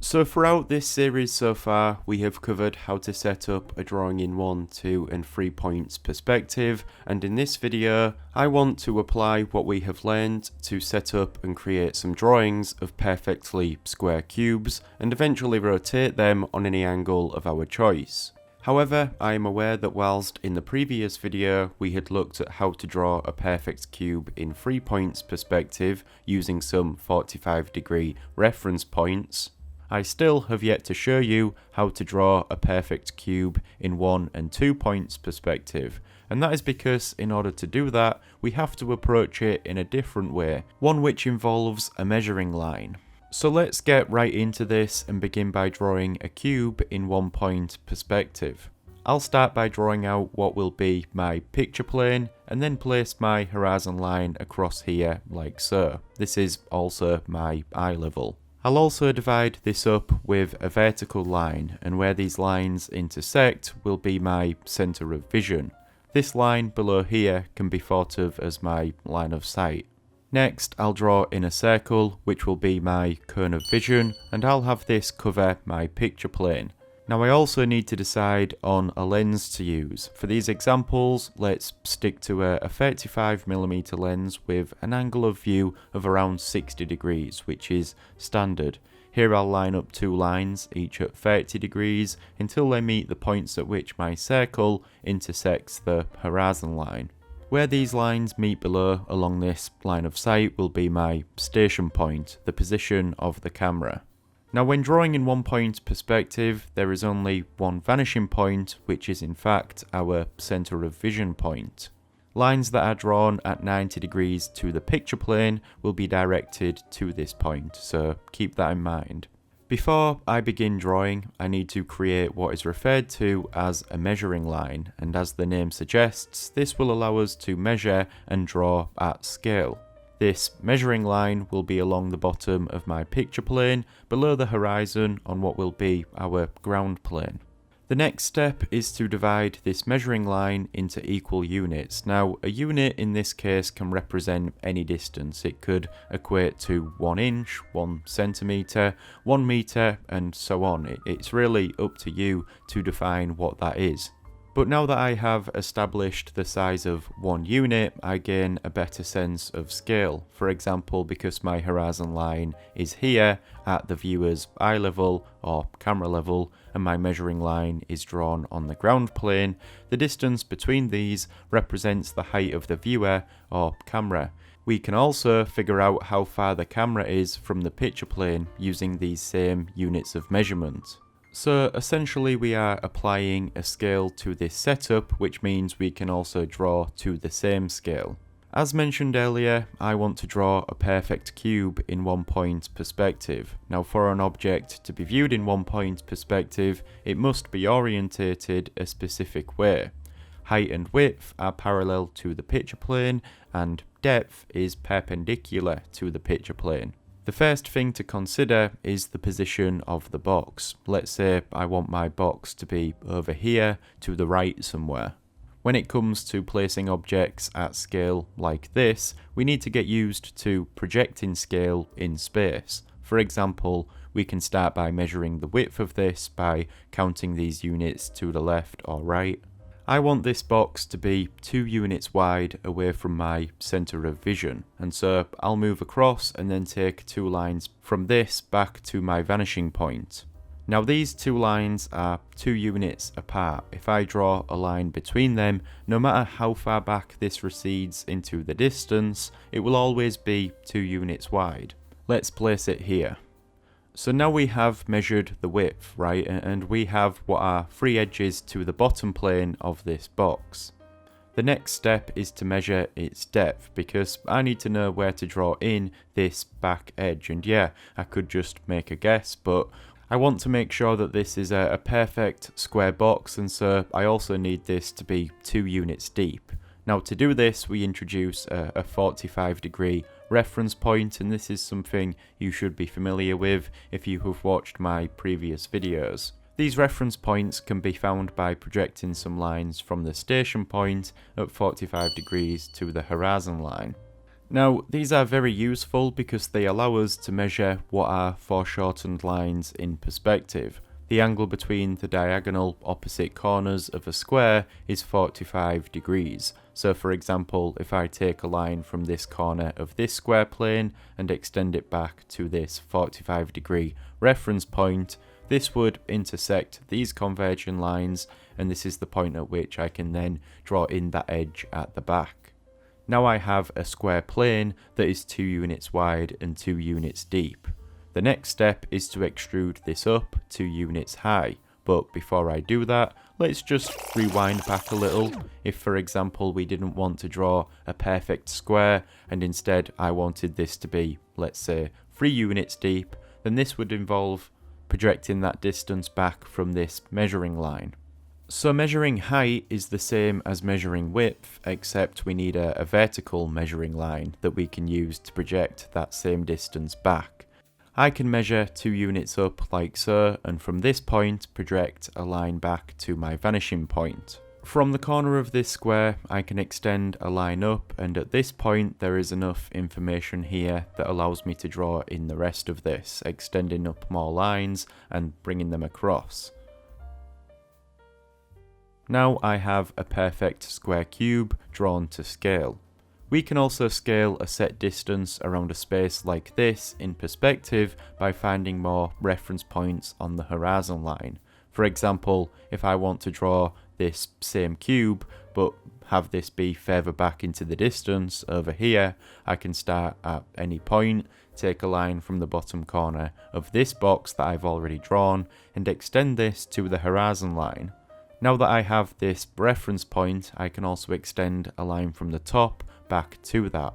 So throughout this series so far, we have covered how to set up a drawing in 1, 2 and 3 points perspective, and in this video I want to apply what we have learned to set up and create some drawings of perfectly square cubes and eventually rotate them on any angle of our choice. However, I am aware that whilst in the previous video we had looked at how to draw a perfect cube in 3 points perspective using some 45-degree reference points, I still have yet to show you how to draw a perfect cube in 1 and 2 points perspective, and that is because in order to do that we have to approach it in a different way, one which involves a measuring line. So let's get right into this and begin by drawing a cube in 1 point perspective. I'll start by drawing out what will be my picture plane and then place my horizon line across here like so. This is also my eye level. I'll also divide this up with a vertical line, and where these lines intersect will be my centre of vision. This line below here can be thought of as my line of sight. Next, I'll draw in a circle which will be my cone of vision, and I'll have this cover my picture plane. Now I also need to decide on a lens to use. For these examples, let's stick to a 35mm lens with an angle of view of around 60 degrees, which is standard. Here I'll line up two lines, each at 30 degrees, until they meet the points at which my circle intersects the horizon line. Where these lines meet below along this line of sight will be my station point, the position of the camera. Now when drawing in 1 point perspective, there is only one vanishing point, which is in fact our centre of vision point. Lines that are drawn at 90 degrees to the picture plane will be directed to this point, so keep that in mind. Before I begin drawing, I need to create what is referred to as a measuring line, and as the name suggests, this will allow us to measure and draw at scale. This measuring line will be along the bottom of my picture plane, below the horizon on what will be our ground plane. The next step is to divide this measuring line into equal units. Now, a unit in this case can represent any distance. It could equate to 1 inch, 1 centimetre, 1 metre, and so on. It's really up to you to define what that is. But now that I have established the size of one unit, I gain a better sense of scale. For example, because my horizon line is here at the viewer's eye level or camera level, and my measuring line is drawn on the ground plane, the distance between these represents the height of the viewer or camera. We can also figure out how far the camera is from the picture plane using these same units of measurement. So essentially we are applying a scale to this setup, which means we can also draw to the same scale. As mentioned earlier, I want to draw a perfect cube in 1 point perspective. Now for an object to be viewed in 1 point perspective, it must be orientated a specific way. Height and width are parallel to the picture plane, and depth is perpendicular to the picture plane. The first thing to consider is the position of the box. Let's say I want my box to be over here to the right somewhere. When it comes to placing objects at scale like this, we need to get used to projecting scale in space. For example, we can start by measuring the width of this by counting these units to the left or right. I want this box to be 2 units wide away from my centre of vision, and so I'll move across and then take 2 lines from this back to my vanishing point. Now these 2 lines are 2 units apart. If I draw a line between them, no matter how far back this recedes into the distance, it will always be 2 units wide. Let's place it here. So now we have measured the width, right, and we have what are 3 edges to the bottom plane of this box. The next step is to measure its depth, because I need to know where to draw in this back edge, and yeah, I could just make a guess, but I want to make sure that this is a perfect square box, and so I also need this to be 2 units deep. Now to do this, we introduce a 45-degree reference point, and this is something you should be familiar with if you have watched my previous videos. These reference points can be found by projecting some lines from the station point at 45 degrees to the horizon line. Now, these are very useful because they allow us to measure what are foreshortened lines in perspective. The angle between the diagonal opposite corners of a square is 45 degrees. So for example, if I take a line from this corner of this square plane and extend it back to this 45-degree reference point, this would intersect these converging lines, and this is the point at which I can then draw in that edge at the back. Now I have a square plane that is 2 units wide and 2 units deep. The next step is to extrude this up 2 units high, but before I do that, let's just rewind back a little. If for example we didn't want to draw a perfect square and instead I wanted this to be, let's say, 3 units deep, then this would involve projecting that distance back from this measuring line. So measuring height is the same as measuring width, except we need a vertical measuring line that we can use to project that same distance back. I can measure 2 units up like so, and from this point project a line back to my vanishing point. From the corner of this square I can extend a line up, and at this point there is enough information here that allows me to draw in the rest of this, extending up more lines and bringing them across. Now I have a perfect square cube drawn to scale. We can also scale a set distance around a space like this in perspective by finding more reference points on the horizon line. For example, if I want to draw this same cube but have this be further back into the distance over here, I can start at any point, take a line from the bottom corner of this box that I've already drawn and extend this to the horizon line. Now that I have this reference point, I can also extend a line from the top back to that.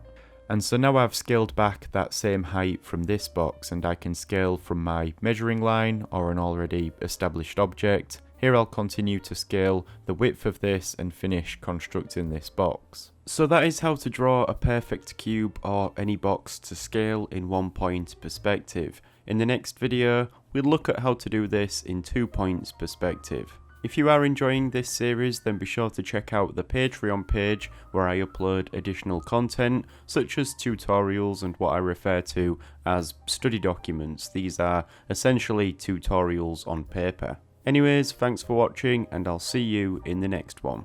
And so now I've scaled back that same height from this box, and I can scale from my measuring line or an already established object. Here I'll continue to scale the width of this and finish constructing this box. So that is how to draw a perfect cube or any box to scale in 1 point perspective. In the next video, we'll look at how to do this in 2 points perspective. If you are enjoying this series, then be sure to check out the Patreon page where I upload additional content such as tutorials and what I refer to as study documents. These are essentially tutorials on paper. Anyways, thanks for watching and I'll see you in the next one.